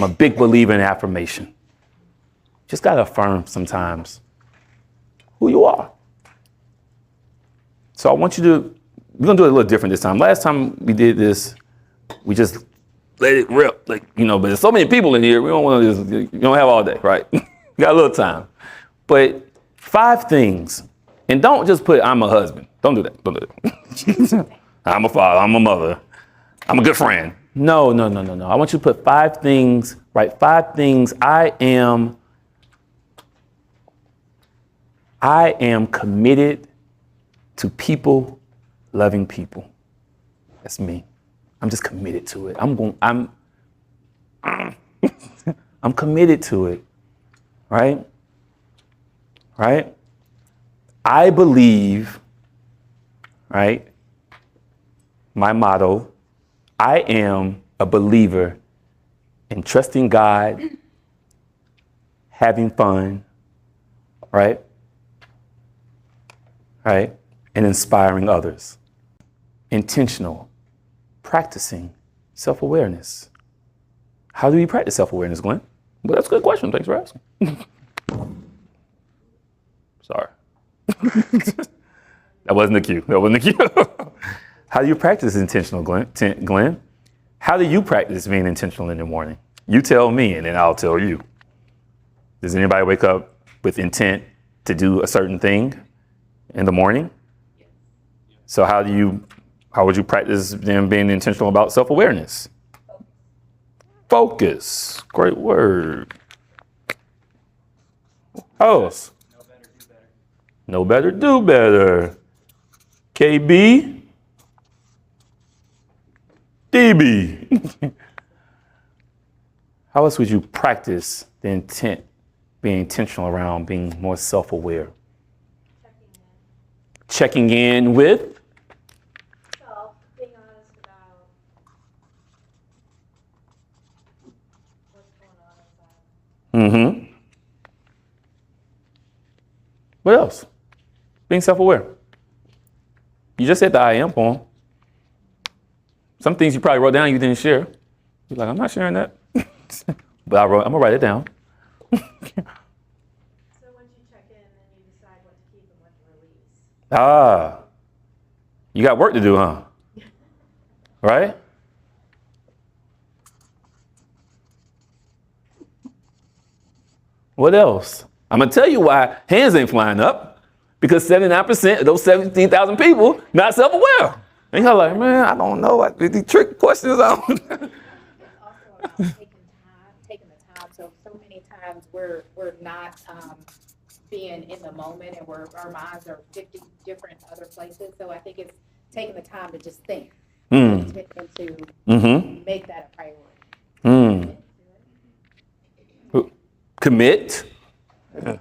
I'm a big believer in affirmation. Just got to affirm sometimes who you are. So I want you to, we're going to do it a little different this time. Last time we did this, we just let it rip, like, you know, but there's so many people in here, we don't want to just, you don't have all day, right? Got a little time. But 5 things, and don't just put, I'm a husband. Don't do that. Don't do that. I'm a father. I'm a mother. I'm a good friend. No. I want you to put 5 things, right? 5 things I am committed to people, loving people. That's me. I'm just committed to it. I'm committed to it. Right? Right? I believe, right? My motto, I am a believer in trusting God, having fun, right? Right? And inspiring others. Intentional, practicing self-awareness. How do you practice self-awareness, Glenn? Well, that's a good question. Thanks for asking. Sorry. That wasn't the cue. How do you practice intentional, Glenn? How do you practice being intentional in the morning? You tell me, and then I'll tell you. Does anybody wake up with intent to do a certain thing in the morning? So how would you practice them being intentional about self-awareness? Focus. Great word. How else? Know better, do better. KB. DB. How else would you practice the intent, being intentional around being more self-aware? Checking in with? Self, being honest about what's going on inside. What else? Being self-aware. You just said the I am poem. Some things you probably wrote down you didn't share. You're like, I'm not sharing that. But I'm gonna write it down. So once you check in, then you decide what to keep and what to release. Ah, you got work to do, huh? Right? What else? I'm gonna tell you why hands ain't flying up. Because 79% of those 17,000 people not self-aware. And you're like, man, I don't know. These trick questions out. Also taking the time. So many times we're not being in the moment, and our minds are 50 different other places. So I think it's taking the time to just think and to make that a priority. Commit. Yeah.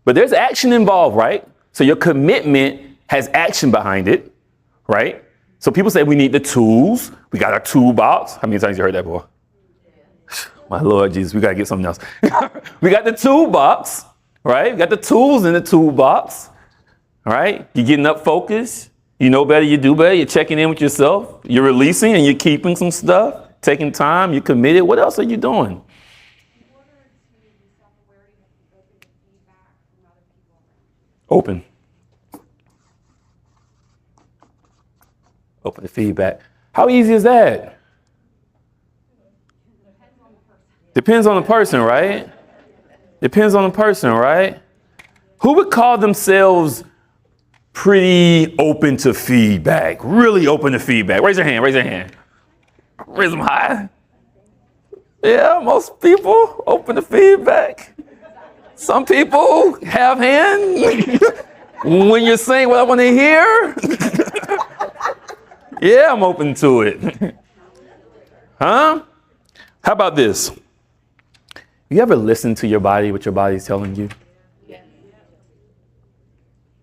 But there's action involved, right? So your commitment has action behind it, right? So people say we need the tools. We got our toolbox. How many times you heard that, boy? My Lord Jesus, we got to get something else. We got the toolbox, right? We got the tools in the toolbox, right? You're getting up focused. You know better, you do better. You're checking in with yourself. You're releasing and you're keeping some stuff, taking time. You're committed. What else are you doing? Open the feedback. How easy is that? Depends on the person, right? Depends on the person, right? Who would call themselves pretty open to feedback? Really open to feedback? Raise your hand, raise your hand. Raise them high. Yeah, most people open to feedback. Some people have hands when you're saying what I want to hear. Yeah, I'm open to it. Huh? How about this? You ever listen to your body, what your body's telling you?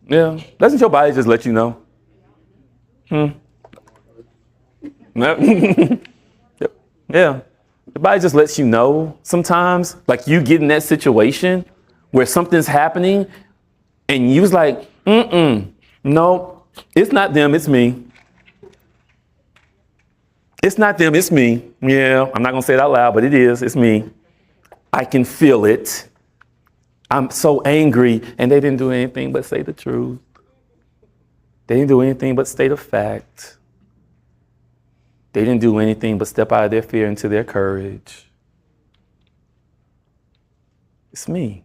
Yeah. Doesn't your body just let you know? Yeah. The body just lets you know sometimes, like you get in that situation where something's happening and you was like, no, it's not them, it's me. It's not them, it's me. Yeah, I'm not gonna say it out loud, but it is, it's me. I can feel it. I'm so angry, and they didn't do anything but say the truth. They didn't do anything but state a fact. They didn't do anything but step out of their fear into their courage. It's me.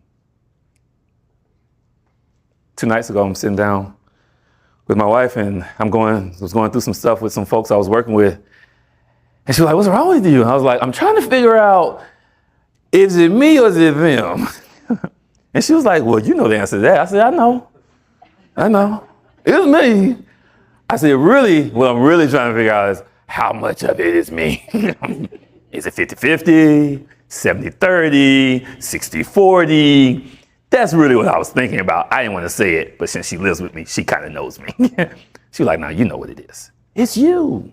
2 nights ago, I'm sitting down with my wife, and I was going through some stuff with some folks I was working with. And she was like, "What's wrong with you?" And I was like, "I'm trying to figure out, is it me or is it them?" And she was like, "Well, you know the answer to that." I said, I know. It's me. I said, really, what I'm really trying to figure out is how much of it is me. Is it 50-50, 70-30, 60-40? That's really what I was thinking about. I didn't want to say it, but since she lives with me, she kind of knows me. She was like, "Now you know what it is. It's you.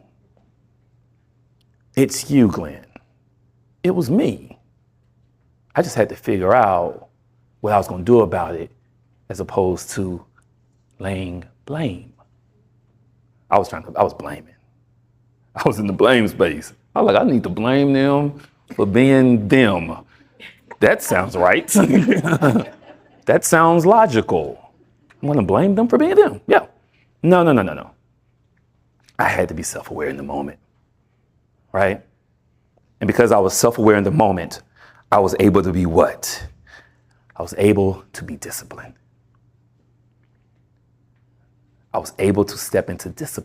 It's you, Glenn. It was me. I just had to figure out what I was going to do about it as opposed to laying blame." I was blaming. I was in the blame space. I was like, I need to blame them for being them. That sounds right. That sounds logical. I'm going to blame them for being them. Yeah. No. I had to be self-aware in the moment, right? And because I was self-aware in the moment, I was able to be what? I was able to be disciplined. I was able to step into discipline.